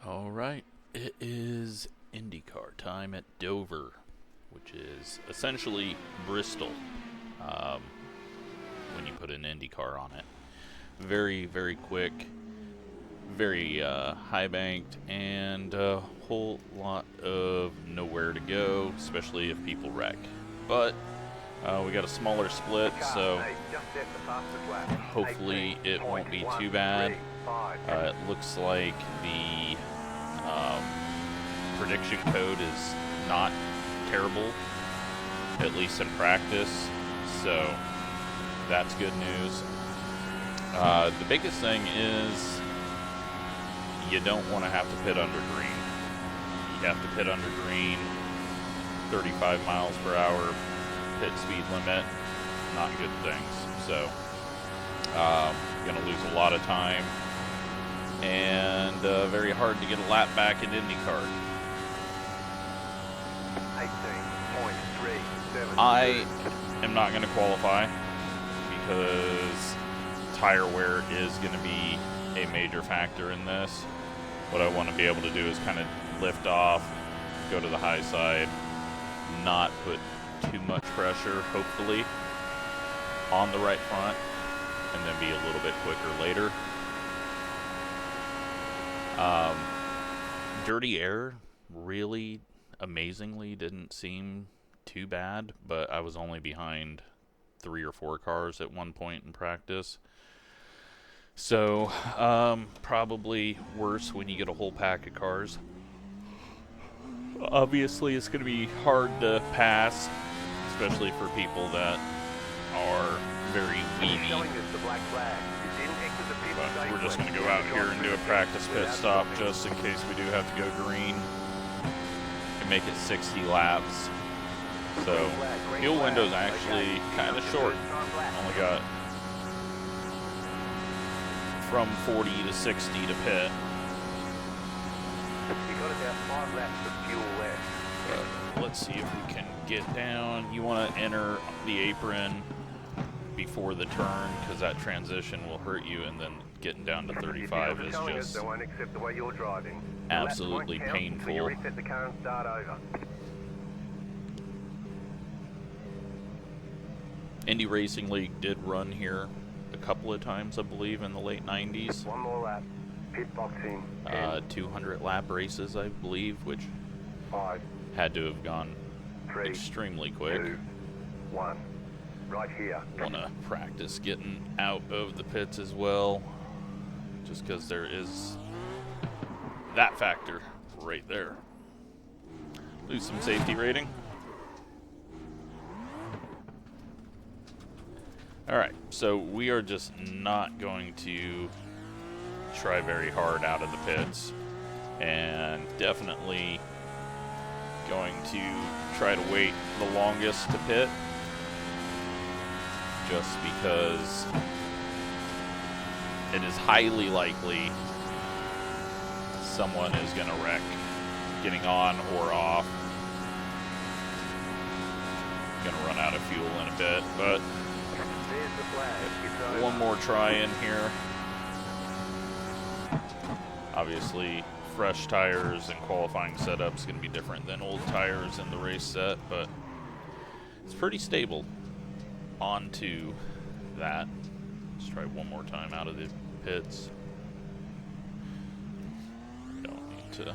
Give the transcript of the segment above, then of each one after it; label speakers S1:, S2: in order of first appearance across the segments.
S1: All right, it is IndyCar time at Dover, which is essentially Bristol when you put an IndyCar on it. Very, very quick, very high banked, and a whole lot of nowhere to go, especially if people wreck. But we got a smaller split, so hopefully it won't be too bad. It looks like the prediction code is not terrible, at least in practice, so that's good news. The biggest thing is you don't want to have to pit under green. You have to pit under green, 35 miles per hour pit speed limit, not good things. So going to lose a lot of time, and very hard to get a lap back in IndyCar. I am not going to qualify because tire wear is going to be a major factor in this. What I want to be able to do is kind of lift off, go to the high side, not put too much pressure, hopefully, on the right front, and then be a little bit quicker later. Dirty air really amazingly didn't seem too bad, but I was only behind 3 or 4 cars at one point in practice. So probably worse when you get a whole pack of cars. Obviously it's going to be hard to pass, especially for people that are very weedy. But we're just going to go out here and do a practice pit stop just in case we do have to go green and make it 60 laps. So fuel window's actually kind of short. Only got from 40 to 60 to pit. But let's see if we can get down. You want to enter the apron before the turn because that transition will hurt you, and then getting down to 35 is just absolutely painful. Indy Racing League did run here a couple of times, I believe, in the late 90s.
S2: One more lap. Pit boxing.
S1: 200 lap races, I believe, which
S2: 5,
S1: had to have gone
S2: 3,
S1: extremely quick.
S2: 2, 1. Right here.
S1: Want to practice getting out of the pits as well, just because there is that factor right there. Lose some safety rating. Alright, so we are just not going to try very hard out of the pits, and definitely going to try to wait the longest to pit, just because it is highly likely someone is going to wreck getting on or off. Going to run out of fuel in a bit, but one more try in here. Obviously, fresh tires and qualifying setups going to be different than old tires in the race set, but it's pretty stable. On to that. Let's try one more time out of the pits. Don't need to do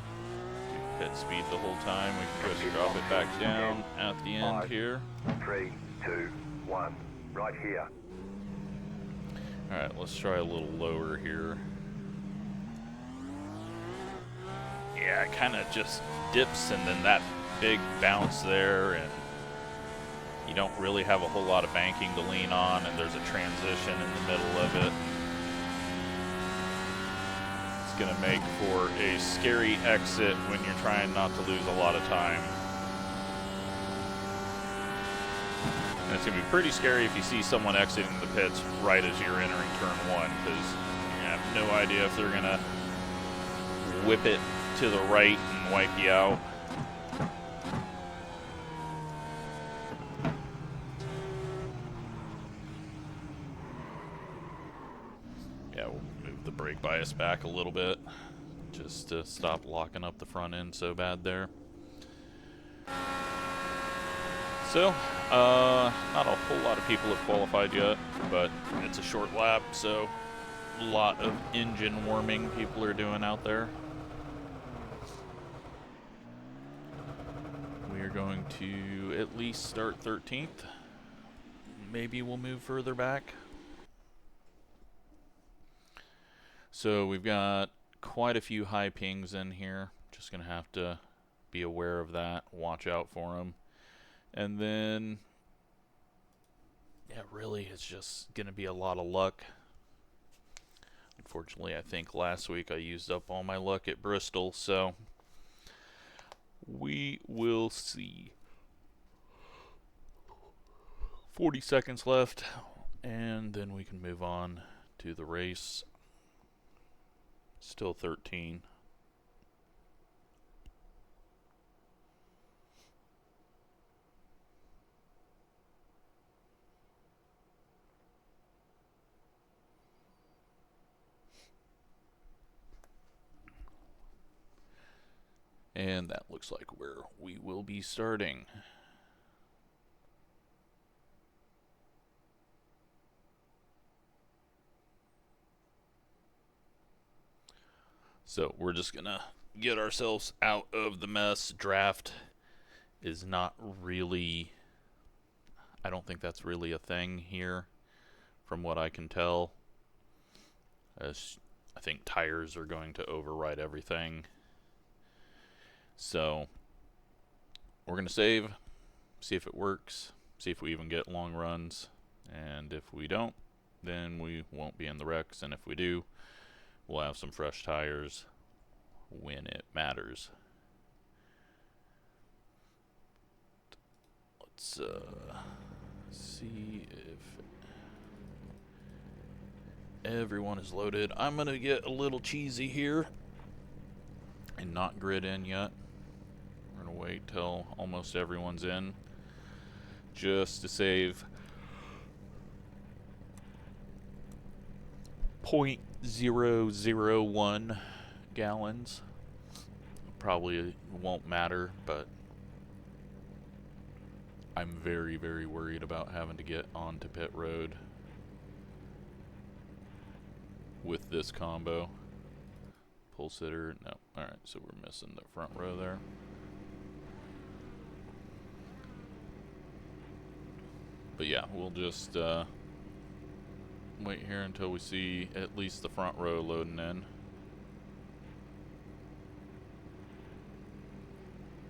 S1: pit speed the whole time. We can just drop it back down at the end here.
S2: 3, 2, 1. Right here.
S1: Alright, let's try a little lower here. Yeah, it kind of just dips, and then that big bounce there, and you don't really have a whole lot of banking to lean on, and there's a transition in the middle of it. It's going to make for a scary exit when you're trying not to lose a lot of time. And it's going to be pretty scary if you see someone exiting the pits right as you're entering turn 1, because you have no idea if they're going to whip it to the right and wipe you out. Yeah, we'll move the brake bias back a little bit just to stop locking up the front end so bad there. So, not a whole lot of people have qualified yet, but it's a short lap, so a lot of engine warming people are doing out there. We are going to at least start 13th. Maybe we'll move further back. So we've got quite a few high pings in here. Just going to have to be aware of that, watch out for them. And then, yeah, really it's just going to be a lot of luck. Unfortunately, I think last week I used up all my luck at Bristol, so we will see. 40 seconds left, and then we can move on to the race. Still 13. And that looks like where we will be starting. So we're just gonna get ourselves out of the mess. Draft is not really, I don't think that's really a thing here from what I can tell. As I think tires are going to override everything. So we're gonna save, see if it works, see if we even get long runs, and if we don't, then we won't be in the wrecks, and if we do, we'll have some fresh tires when it matters. Let's see if everyone is loaded. I'm gonna get a little cheesy here and not grid in yet. We're gonna wait till almost everyone's in, just to save 0.001 gallons. Probably won't matter, but I'm very, very worried about having to get onto pit road with this combo. Pull sitter, no. Alright, so we're missing the front row there. But yeah, we'll just wait here until we see at least the front row loading in.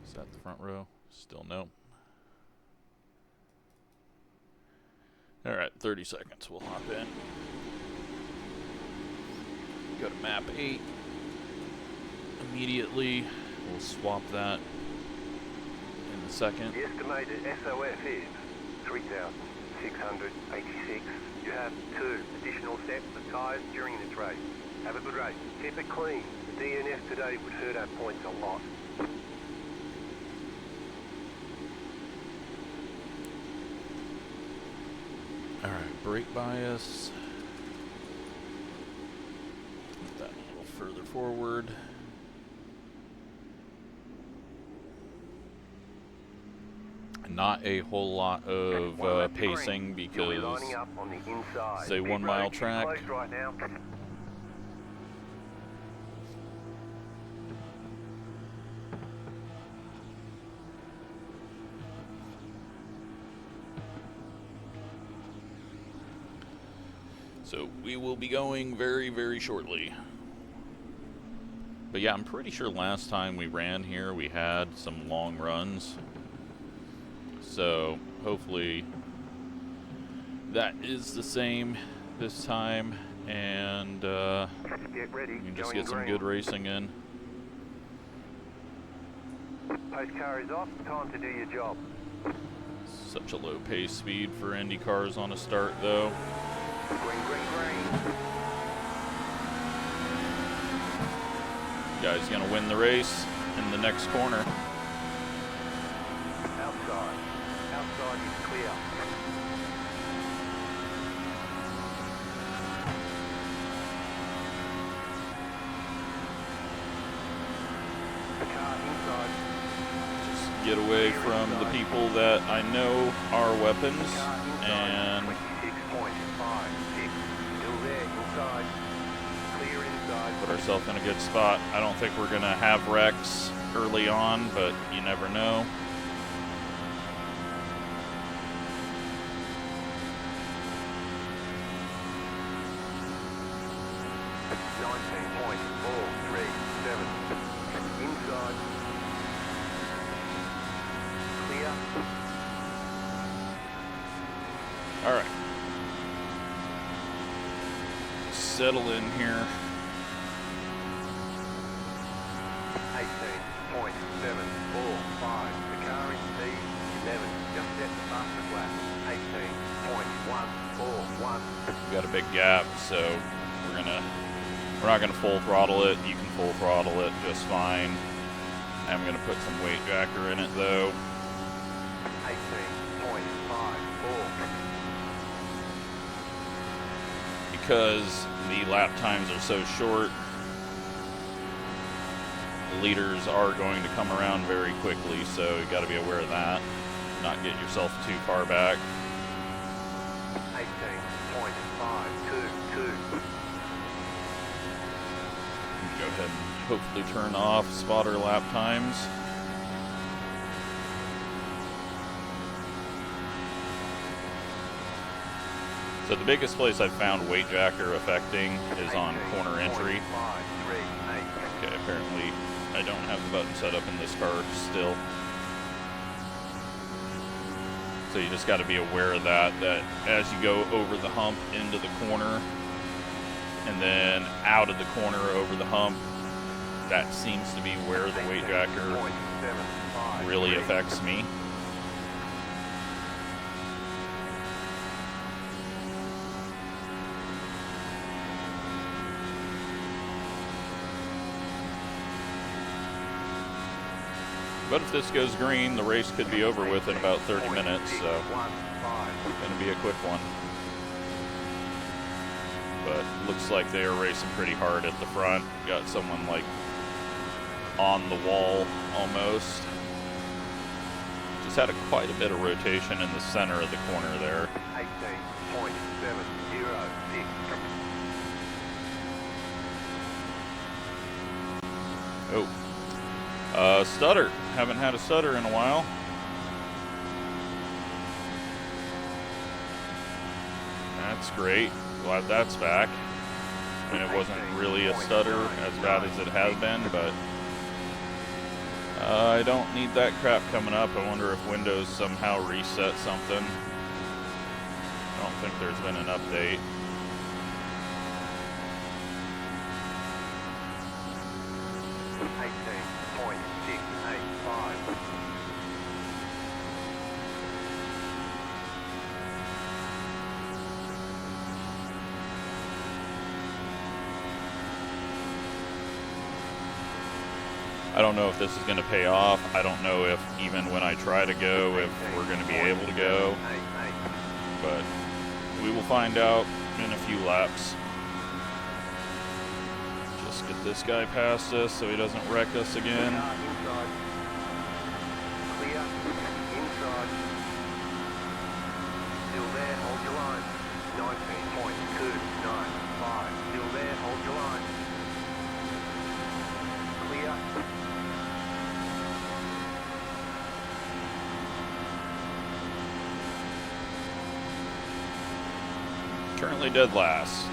S1: Is that the front row? Still no. Alright, 30 seconds. We'll hop in. Go to map 8. Immediately, we'll swap that in a second.
S2: The estimated SOF is 3,686. You have 2 additional sets of tyres during this race. Have a good race. Keep it clean. The DNF today would hurt our points a lot.
S1: Alright, brake bias. Put that a little further forward. Not a whole lot of pacing because it's a 1 mile track.
S2: Right now.
S1: So we will be going very, very shortly. But yeah, I'm pretty sure last time we ran here we had some long runs. So hopefully that is the same this time, and
S2: Get ready.
S1: we can just get some good racing in.
S2: Pace car is off. Time to do your job.
S1: Such a low pace speed for IndyCars on a start though.
S2: Green, green, green.
S1: Guy's gonna win the race in the next corner.
S2: Outside. Outside is clear. inside.
S1: Just get away from the people that I know are weapons and
S2: 26.56. Still there, inside. Clear inside.
S1: put ourselves in a good spot. I don't think we're gonna have wrecks early on, but you never know.
S2: Inside. Clear.
S1: All right. Settle in here.
S2: 18.745. The car in speed 11. Just set the fastest lap. 18.141.
S1: We've got a big gap, so we're not gonna full throttle it. You can full throttle it just fine. I'm gonna put some weight jacker in it though.
S2: 18.54.
S1: Because the lap times are so short, the leaders are going to come around very quickly, so you got to be aware of that. Not get yourself too far back.
S2: 18.522.
S1: Go ahead and hopefully turn off spotter lap times. So the biggest place I've found weight jacker affecting is on corner entry. Okay, apparently I don't have the button set up in this car still. So you just got to be aware of that as you go over the hump into the corner and then out of the corner over the hump, that seems to be where the weight jacker really affects me. But if this goes green, the race could be over with in about 30 minutes, so it's going to be a quick one. But looks like they are racing pretty hard at the front. Got someone like on the wall almost. Just had quite a bit of rotation in the center of the corner there.
S2: 18.706.
S1: Oh. Stutter. Haven't had a stutter in a while. That's great. Glad that's back. I mean, it wasn't really a stutter as bad as it has been, but I don't need that crap coming up. I wonder if Windows somehow reset something. I don't think there's been an update. I don't know if this is going to pay off. I don't know if even when I try to go, if we're going to be able to go. But we will find out in a few laps. Just get this guy past us so he doesn't wreck us again.
S2: Clear. Inside. Still there, hold your line. 19.295. Still there, hold your line. Clear.
S1: Currently dead last.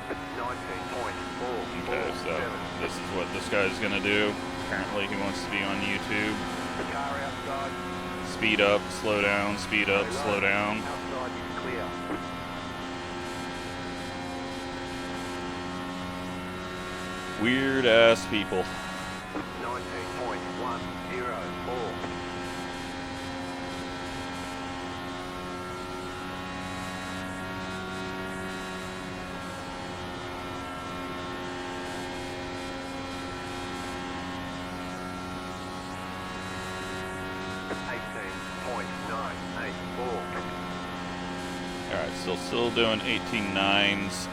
S2: 19.4.
S1: Okay, so this is what this guy's gonna do. Apparently he wants to be on YouTube.
S2: The car outside.
S1: Speed up, slow down, speed up, slow down.
S2: Outside is clear.
S1: Weird ass people.
S2: 19.104.
S1: Alright, still doing 18.9s.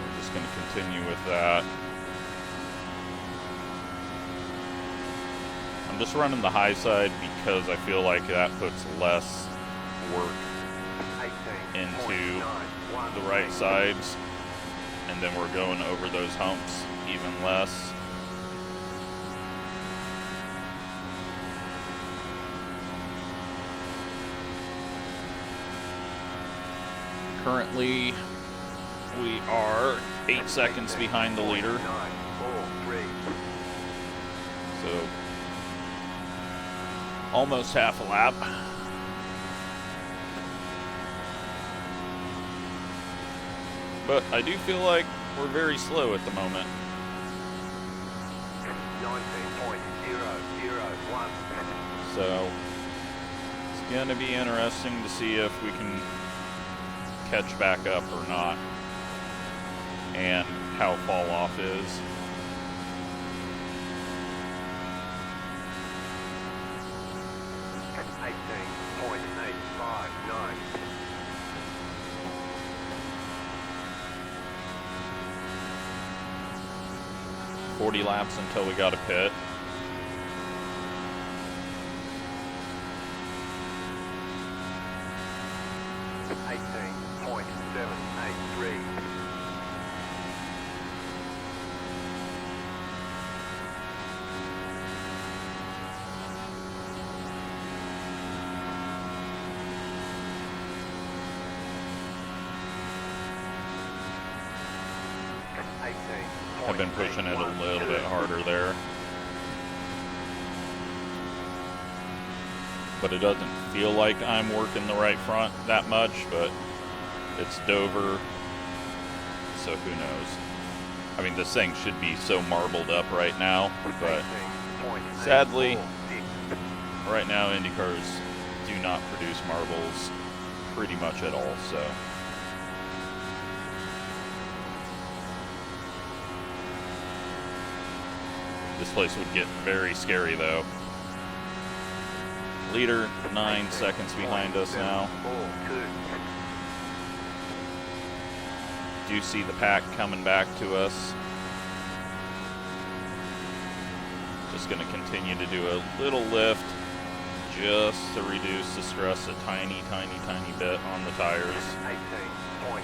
S1: We're just going to continue with that. just running the high side because I feel like that puts less work into the right sides, and then we're going over those humps even less. Currently, we are 8 seconds behind the leader. So, almost half a lap. But I do feel like we're very slow at the moment.
S2: 19.001.
S1: So, it's going to be interesting to see if we can catch back up or not, and how fall off is. $40 laps until we got a pit. I've been pushing it a little bit harder there, but it doesn't feel like I'm working the right front that much, but it's Dover, so who knows. I mean, this thing should be so marbled up right now, but sadly, right now IndyCars do not produce marbles pretty much at all, so. This place would get very scary, though. Leader 9 seconds behind us now. Do see the pack coming back to us. Just going to continue to do a little lift just to reduce the stress a tiny, tiny, tiny bit on the tires.
S2: 18.806.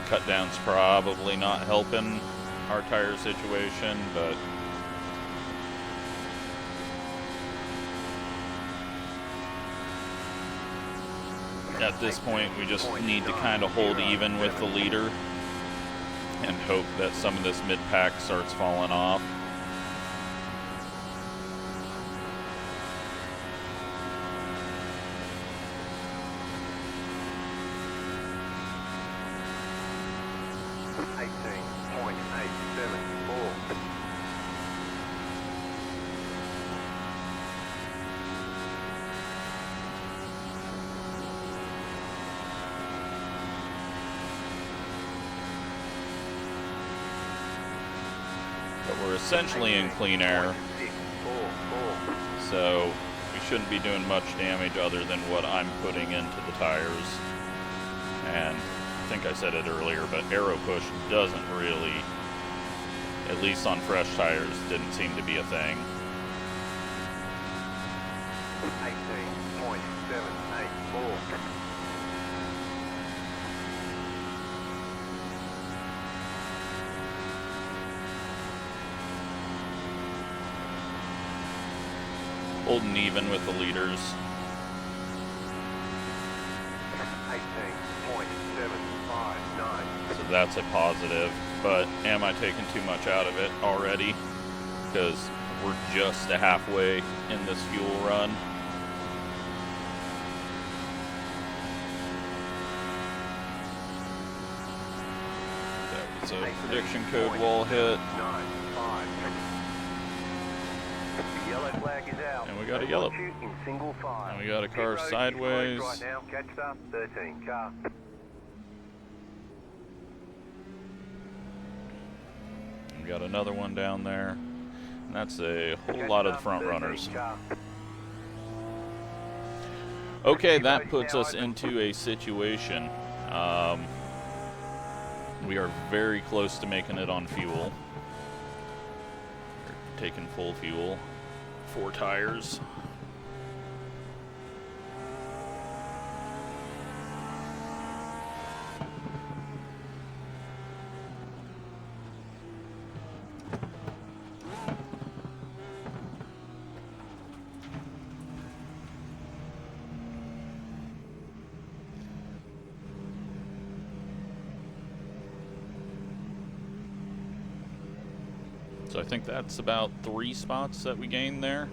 S1: Cut down's probably not helping our tire situation, but at this point we just need to kind of hold even with the leader and hope that some of this mid-pack starts falling off. We're essentially in clean air, so we shouldn't be doing much damage other than what I'm putting into the tires. And I think I said it earlier, but aero push doesn't really, at least on fresh tires, didn't seem to be a thing.
S2: 18.784.
S1: Holding even with the leaders.
S2: 18.759.
S1: So that's a positive, but am I taking too much out of it already? Because we're just a halfway in this fuel run. That was a prediction code wall hit. And we got a yellow. And we got a car sideways.
S2: Right now, catch up, 13 car.
S1: We got another one down there. And that's a whole lot of the front runners. Okay, that puts us into a situation. We are very close to making it on fuel. We're taking full fuel. 4 tires. So I think that's about 3 spots that we gained there.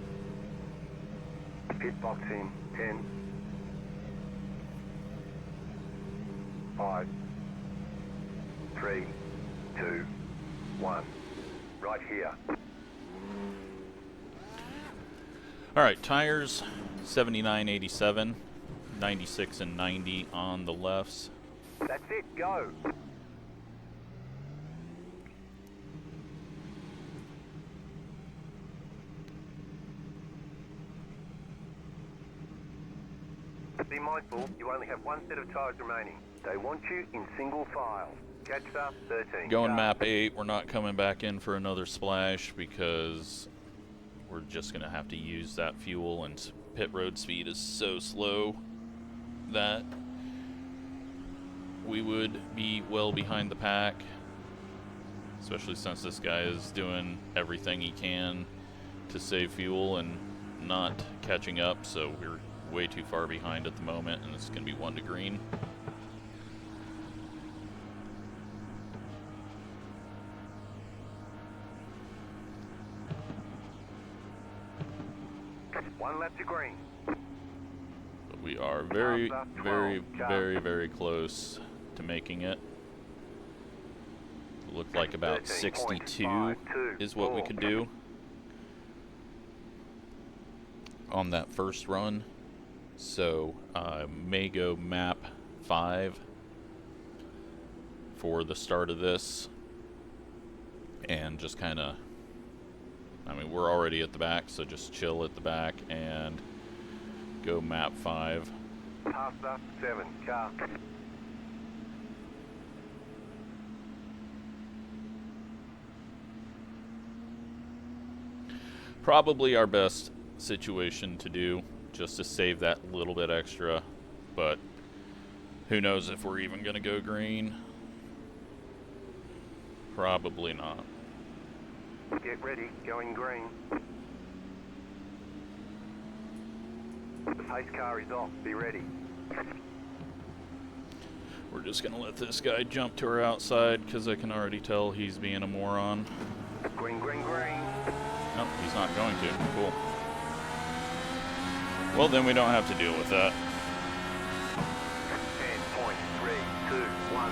S2: Pit box in 10, 5, 3, 2, 1. Right here.
S1: All right, tires 79, 87, 96, and 90 on the lefts.
S2: That's it, go. Be mindful, you only have 1 set of tires remaining. They want you in single file. Catch up 13.
S1: Going map 8, we're not coming back in for another splash because we're just going to have to use that fuel, and pit road speed is so slow that we would be well behind the pack, especially since this guy is doing everything he can to save fuel and not catching up, so we're way too far behind at the moment, and it's going to be 1 to green.
S2: One lap to green.
S1: But we are very, very close to making it. Looked like about 62 is what we could do on that first run. So may go map 5 for the start of this, and just kind of, I mean, we're already at the back, so just chill at the back and go map 5.
S2: Pasta 7 car.
S1: Probably our best situation to do, just to save that little bit extra, but who knows if we're even going to go green. Probably not.
S2: Get ready, going green. The pace car is off, be ready.
S1: We're just going to let this guy jump to our outside because I can already tell he's being a moron.
S2: Green, green, green.
S1: Nope, he's not going to. Cool. Well, then we don't have to deal with that.
S2: 10.3, 2, 1.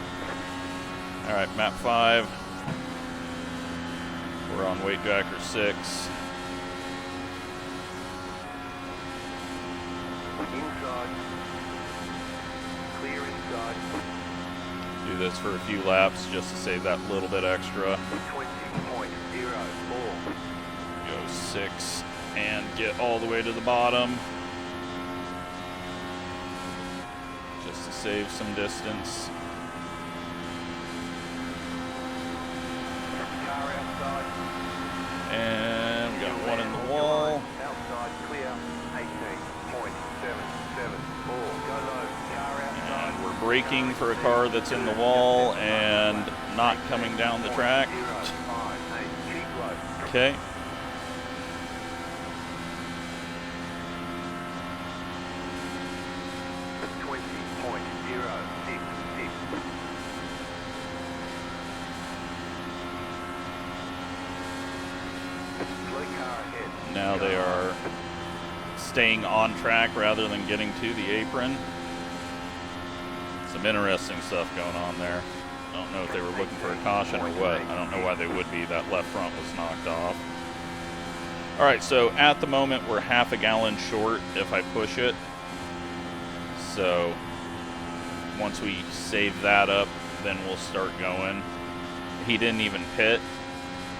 S1: Alright, map 5. We're on weight jacker 6.
S2: Inside. Clear inside.
S1: Do this for a few laps just to save that little bit extra.
S2: 20.04.
S1: Go 6 and get all the way to the bottom. Just to save some distance.
S2: Car outside.
S1: And we got one in the wall.
S2: Outside clear. 18.774. Go low. Car outside.
S1: And we're braking for a car that's in the wall and not coming down the track. Okay. Now they are staying on track rather than getting to the apron. Some interesting stuff going on there. I don't know if they were looking for a caution or what. I don't know why they would be. That left front was knocked off. All right, so at the moment we're half a gallon short if I push it. So once we save that up, then we'll start going. He didn't even pit.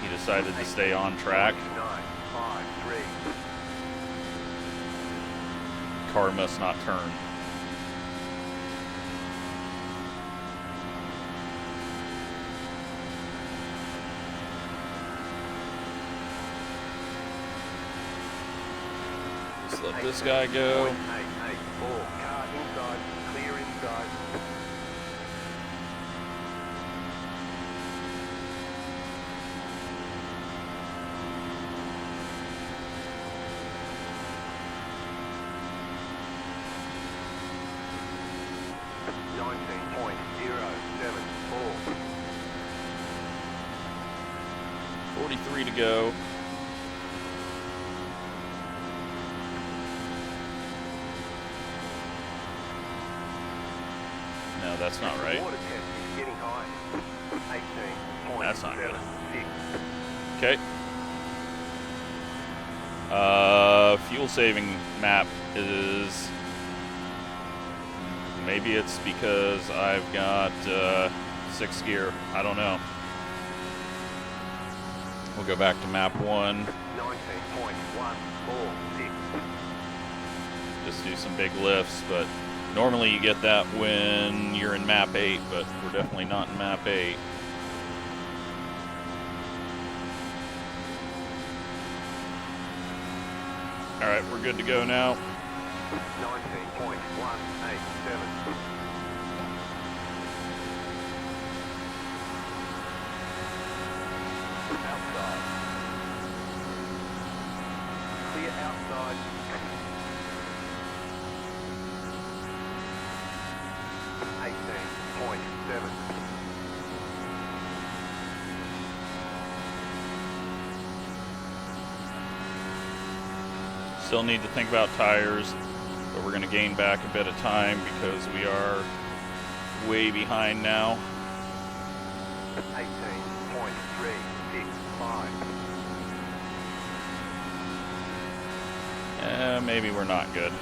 S1: He decided to stay on track.
S2: 953.
S1: Car must not turn. Just let this guy go.
S2: 884. Car inside. Clear inside.
S1: To go. No, that's not right.
S2: Water test is getting high. 18.
S1: That's not good.
S2: 6.
S1: Okay. Fuel saving map is... Maybe it's because I've got 6th gear. I don't know. We'll go back to map 1.
S2: 19.146.
S1: Just do some big lifts, but normally you get that when you're in map 8, but we're definitely not in map 8. Alright, we're good to go now.
S2: 19.187. Outside. Clear outside. 18.7.
S1: Still need to think about tires, but we're going to gain back a bit of time because we are way behind now.
S2: 18.365.
S1: Maybe we're not good.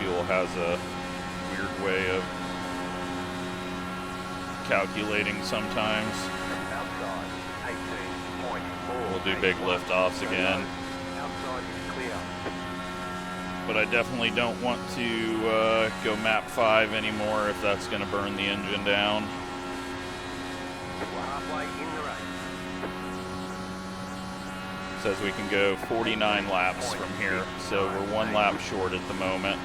S1: Fuel has a weird way of calculating sometimes.
S2: Outside. 18.4.
S1: We'll do big lift-offs again.
S2: Outside is clear.
S1: But I definitely don't want to go map 5 anymore if that's going to burn the engine down.
S2: We're halfway in the race.
S1: Says we can go 49 laps from here, so we're 1 lap short at the moment.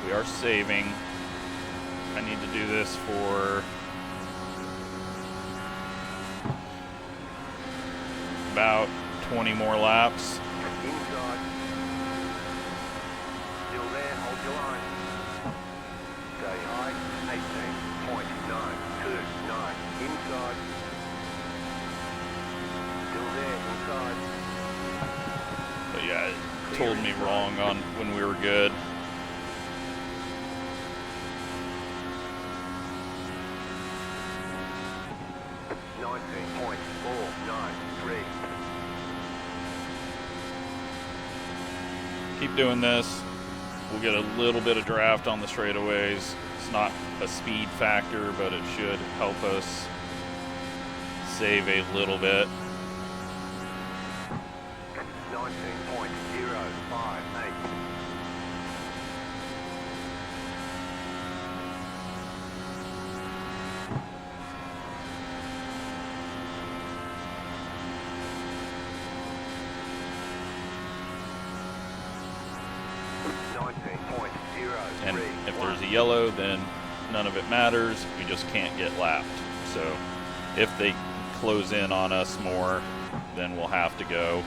S1: We are saving. I need to do this for about 20 more laps.
S2: Inside. Still there, hold your line. Stay high. 18.929. Inside. Still there, inside.
S1: But yeah, it told me wrong on when we were good. Keep doing this. We'll get a little bit of draft on the straightaways. It's not a speed factor, but it should help us save a little bit.
S2: 19.058.
S1: If there's a yellow, then none of it matters. We just can't get lapped. So if they close in on us more, then we'll have to go.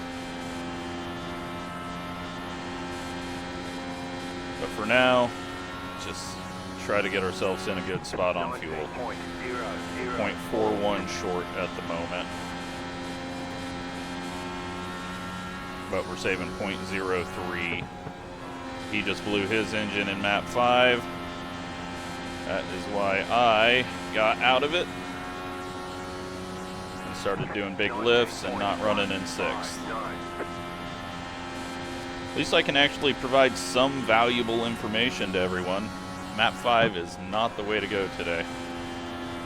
S1: But for now, just try to get ourselves in a good spot on fuel. 0.41 short at the moment. But we're saving 0.03. He just blew his engine in map 5. That is why I got out of it and started doing big lifts and not running in 6th. At least I can actually provide some valuable information to everyone. Map 5 is not the way to go today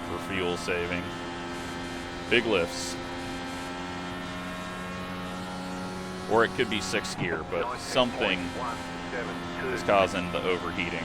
S1: for fuel saving. Big lifts. Or it could be 6th gear, but something is causing the overheating.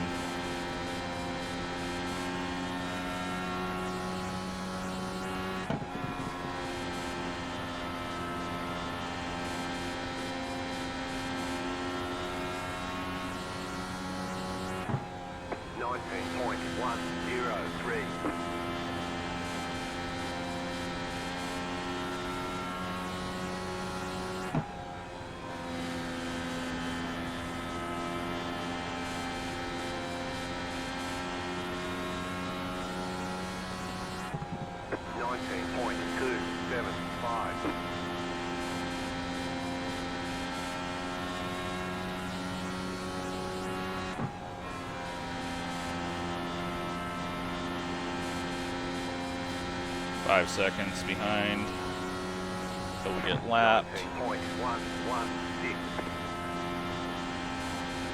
S1: Five seconds behind until we get lapped.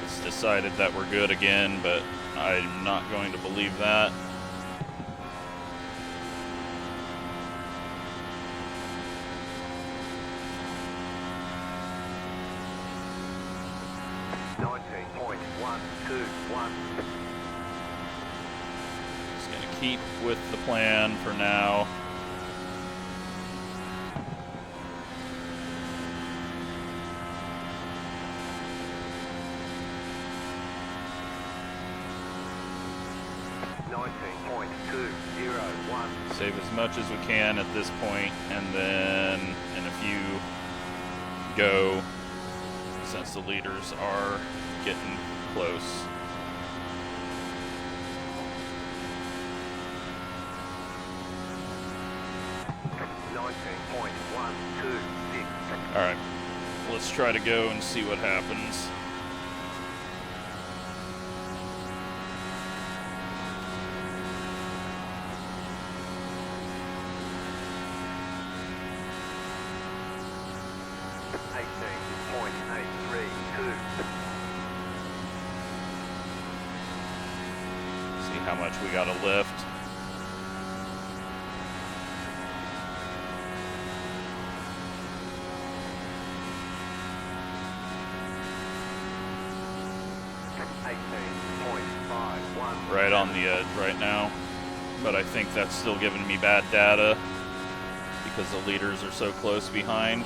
S1: It's decided that we're good again, but I'm not going to believe that. Just gonna keep with the plan for now. Save as much as we can at this point, and then in a few go, since the leaders are getting close. Alright, let's try to go and see what happens. How much we gotta lift. Right on the edge right now, but I think that's still giving me bad data because the leaders are so close behind.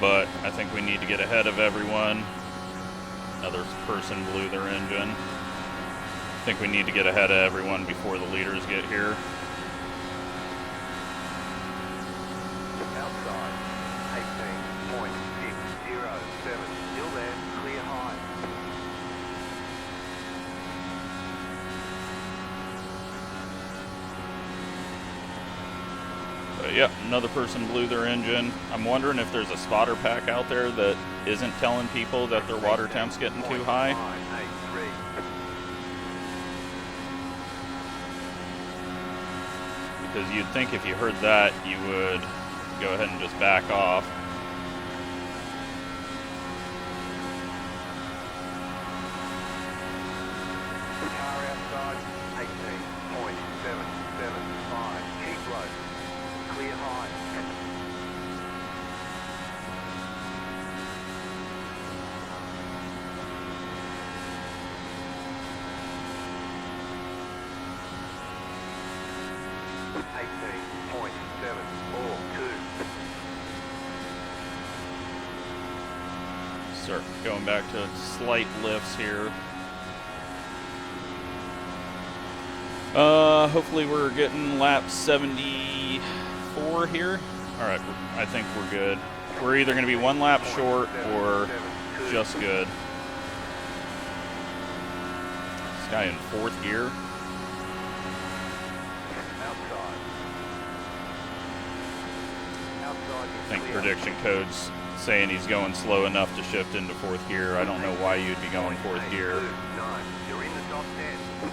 S1: But I think we need to get ahead of everyone. Another person blew their engine. I think we need to get ahead of everyone before the leaders get here.
S2: Outside, 18.607, still there, clear high.
S1: But yep, another person blew their engine. I'm wondering if there's a spotter pack out there that isn't telling people that their water temp's getting too high. Because you'd think if you heard that, you would go ahead and just back off.
S2: Car outside, 18.775, keep low, clear high.
S1: Start going back to slight lifts here. Hopefully we're getting lap 74 here. All right, I think we're good. We're either going to be one lap short or just good. This guy in 4th gear. I think prediction code's saying he's going slow enough to shift into 4th gear. I don't know why you'd be going 4th gear.
S2: You're in the top 10.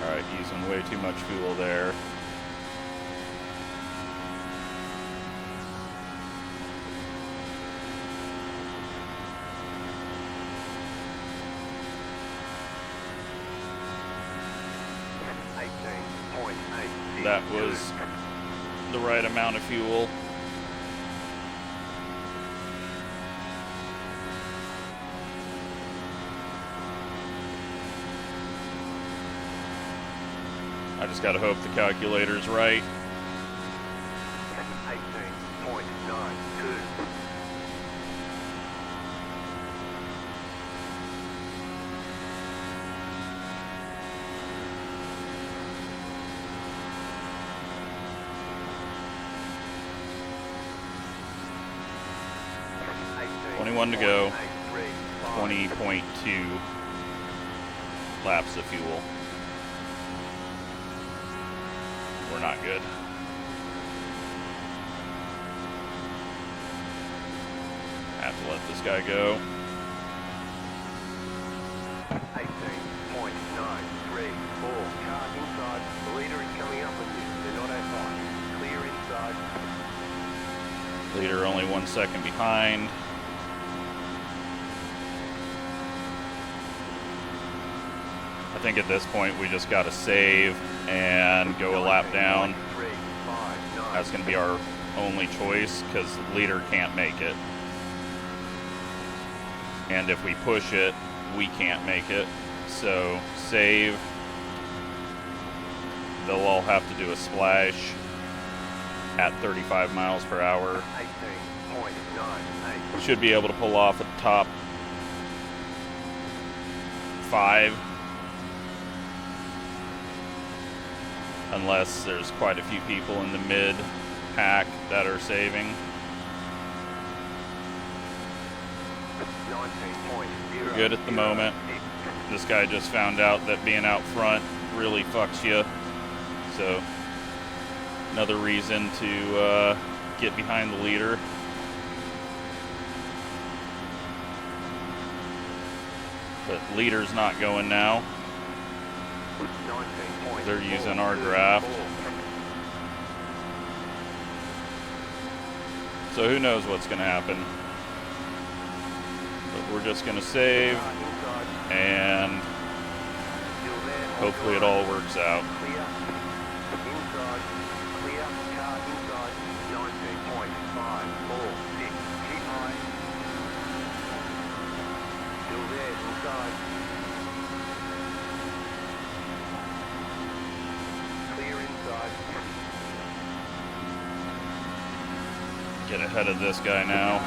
S1: All right, using way too much fuel there. That was the right amount of fuel. I just gotta hope the calculator's right.
S2: 18.92.
S1: One to go. 20.2 laps of fuel. We're not good. Have to let this guy go.
S2: 18.934. Car inside. The leader is coming up with you. They're not outside. Clear inside.
S1: Leader only 1 second behind. I think at this point we just got to save and go a lap down. That's going to be our only choice because leader can't make it. And if we push it, we can't make it. So save. They'll all have to do a splash at 35 miles per hour. Should be able to pull off a top 5. Unless there's quite a few people in the mid pack that are saving. We're good at the moment. This guy just found out that being out front really fucks you. So another reason to get behind the leader. But leader's not going now. They're using our draft. So who knows what's going to happen. But we're just going to save and hopefully it all works out. Get ahead of this guy now.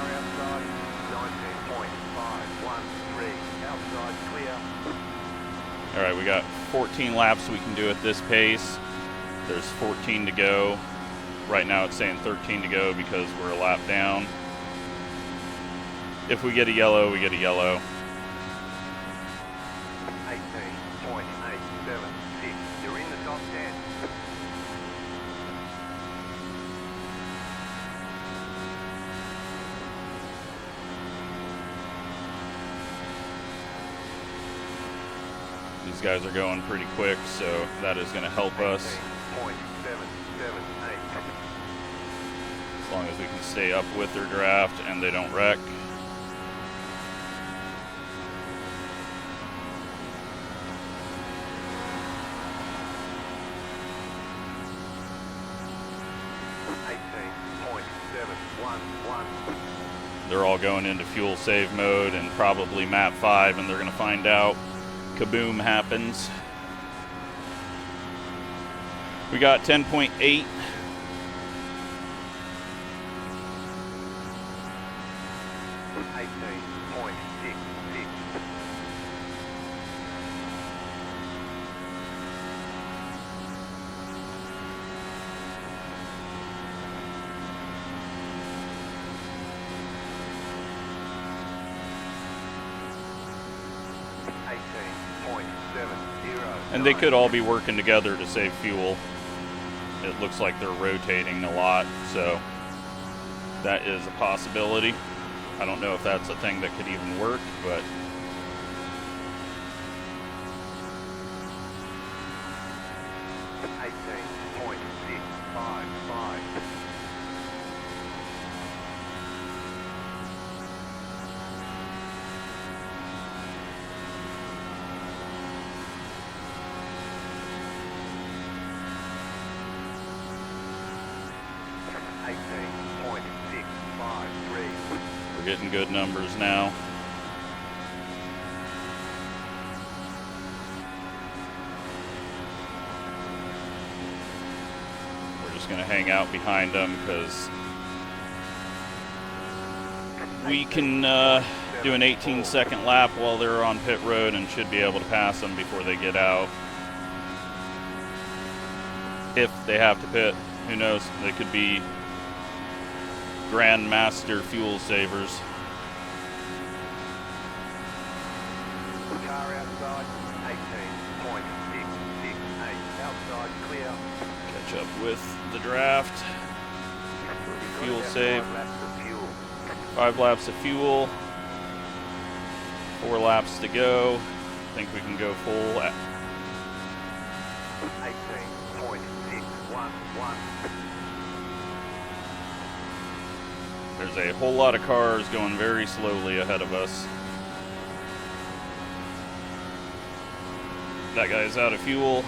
S1: All right, we got 14 laps we can do at this pace. There's 14 to go. Right now it's saying 13 to go because we're a lap down. If we get a yellow, we get a yellow.
S2: 18.876. You're in the top 10.
S1: These guys are going pretty quick, so that is going to help us.
S2: 18.778.
S1: As long as we can stay up with their draft and they don't wreck.
S2: 18.711.
S1: They're all going into fuel save mode and probably map 5, and they're going to find out. Kaboom happens. We got 10.8.
S2: 18.66.
S1: And they could all be working together to save fuel. It looks like they're rotating a lot, so that is a possibility. I don't know if that's a thing that could even work, but we're getting good numbers now. We're just going to hang out behind them because we can do an 18-second lap while they're on pit road and should be able to pass them before they get out. If they have to pit, who knows? They could be Grandmaster fuel savers.
S2: Car outside, 18.668. Outside clear.
S1: Catch up with the draft. Fuel save. 5 laps of fuel. 4 laps to go. I think we can go full at
S2: 18.611.
S1: There's a whole lot of cars going very slowly ahead of us. That guy's out of fuel.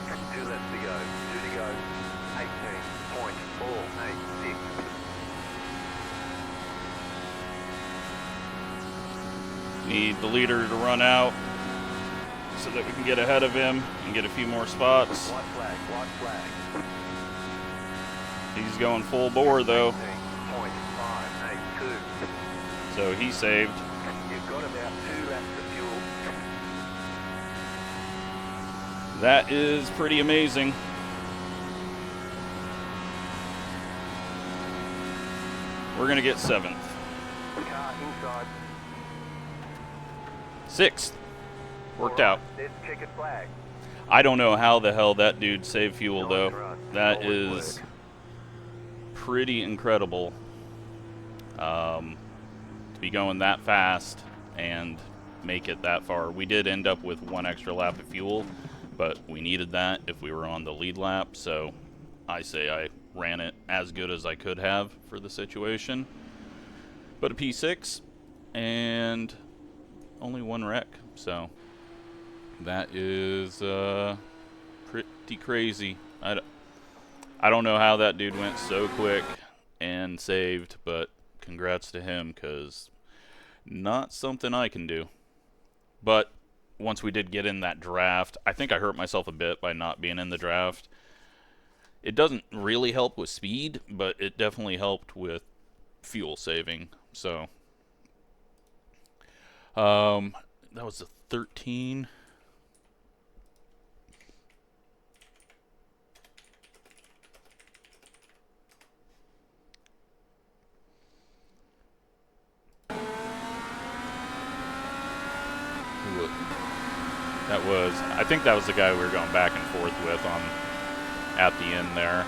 S2: 2 left to go. 2 to go. 18.486.
S1: Need the leader to run out so that we can get ahead of him and get a few more spots.
S2: White flag, white flag.
S1: He's going full bore though,
S2: 18.582.
S1: so he saved.
S2: You've got about 2 laps of fuel.
S1: That is pretty amazing. We're gonna get 7th.
S2: Car inside.
S1: 6th. Worked
S2: All right,
S1: out.
S2: There's checkered flag.
S1: I don't know how the hell that dude saved fuel though.
S2: Nice run.
S1: That
S2: Solid
S1: is
S2: work.
S1: pretty incredible. To be going that fast and make it that far. We did end up with 1 extra lap of fuel, but we needed that if we were on the lead lap, so I say I ran it as good as I could have for the situation. But a P6 and only 1 wreck, so that is pretty crazy. I don't know how that dude went so quick and saved, but congrats to him, because not something I can do. But once we did get in that draft, I think I hurt myself a bit by not being in the draft. It doesn't really help with speed, but it definitely helped with fuel saving. So that was a 13. That was, I think that was the guy we were going back and forth with on at the end there.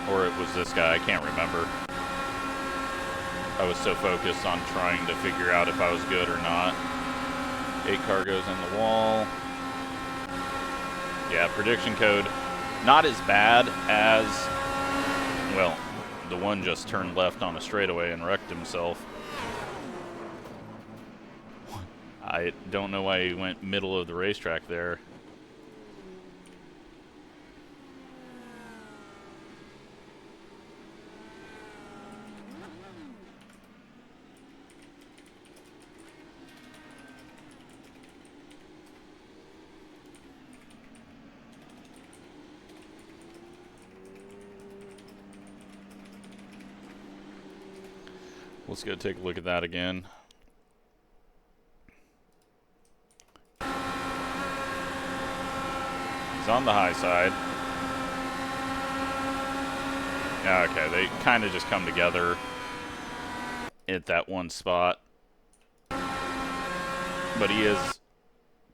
S1: Or it was this guy, I can't remember. I was so focused on trying to figure out if I was good or not. 8 car goes in the wall. Yeah, prediction code. Not as bad as, well, the one just turned left on a straightaway and wrecked himself. I don't know why he went middle of the racetrack there. Let's go take a look at that again. He's on the high side. Okay, they kind of just come together at that one spot. But he is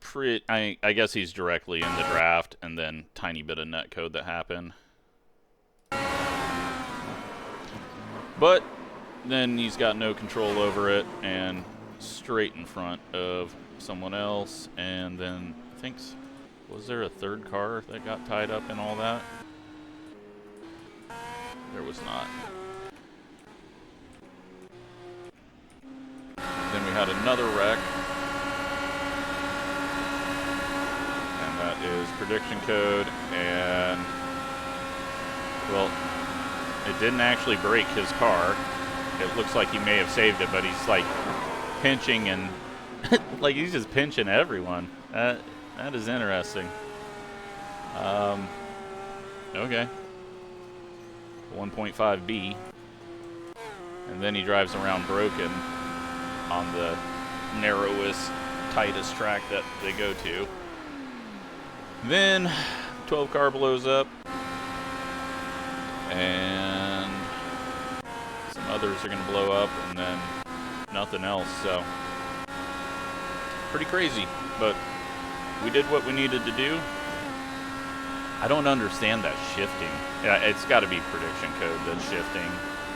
S1: pretty... I guess he's directly in the draft, and then tiny bit of netcode that happened. But then he's got no control over it, and straight in front of someone else. And then, I think... Was there a third car that got tied up in all that? There was not. Then we had another wreck. And that is prediction code. And, well, it didn't actually break his car. It looks like he may have saved it, but he's like pinching and like he's just pinching everyone. That is interesting. Okay. 1.5B. And then he drives around broken on the narrowest, tightest track that they go to. Then 12 car blows up. And some others are going to blow up, and then nothing else. So pretty crazy, but we did what we needed to do. I don't understand that shifting. Yeah, it's got to be prediction code that's shifting.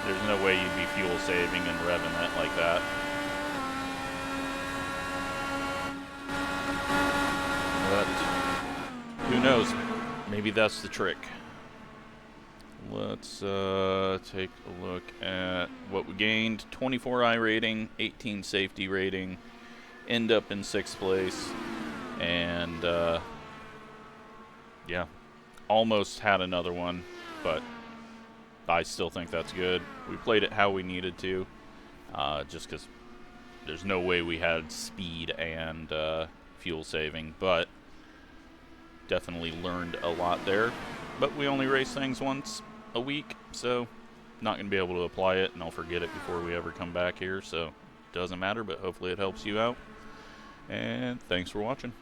S1: There's no way you'd be fuel saving and revving it like that. But who knows? Maybe that's the trick. Let's take a look at what we gained. 24 iRating, 18 safety rating, end up in 6th place, and yeah, almost had another one, but I still think that's good. We played it how we needed to, just because there's no way we had speed and fuel saving, but definitely learned a lot there. But we only race things once a week, so not going to be able to apply it, and I'll forget it before we ever come back here, so it doesn't matter, but hopefully it helps you out. And thanks for watching.